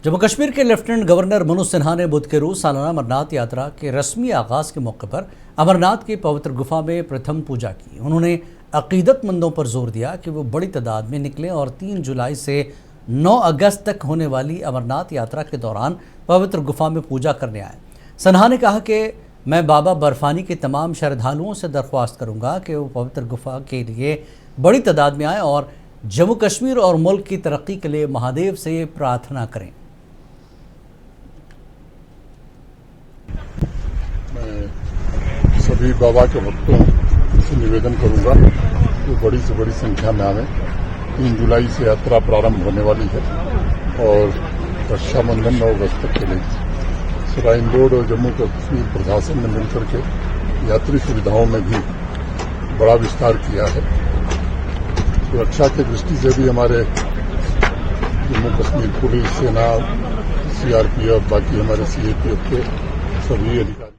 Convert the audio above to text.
जम्मू कश्मीर के lieutenant governor Manoj Sinha ने बुध के रोज सालाना अमरनाथ यात्रा के रस्मी आगाज के मौके पर अमरनाथ की पवित्र गुफा में प्रथम पूजा की। उन्होंने अकीदतमंदों पर जोर दिया कि वो बड़ी तादाद में निकलें और 3 जुलाई से 9 अगस्त तक होने वाली अमरनाथ यात्रा के दौरान पवित्र गुफा में पूजा करने आए। सिन्हा ने कहा कि मैं बाबा बर्फानी के तमाम श्रद्धालुओं से दरख्वास्त करूंगा कि वो पवित्र गुफा के लिए बड़ी तादाद में आएँ और जम्मू कश्मीर और मुल्क की तरक्की के लिए महादेव से प्रार्थना करें। मैं सभी बाबा के भक्तों से निवेदन करूंगा कि बड़ी से बड़ी संख्या में आवें। 3 जुलाई से यात्रा प्रारंभ होने वाली है और रक्षाबंधन 9 अगस्त तक चलेगी। श्राइन बोर्ड और जम्मू कश्मीर प्रशासन ने मिलकर के यात्री सुविधाओं में भी बड़ा विस्तार किया है। सुरक्षा की दृष्टि से भी हमारे जम्मू कश्मीर पुलिस, सेना, सीआरपीएफ, बाकी हमारे सीएपीएफ के सभी अधिकारी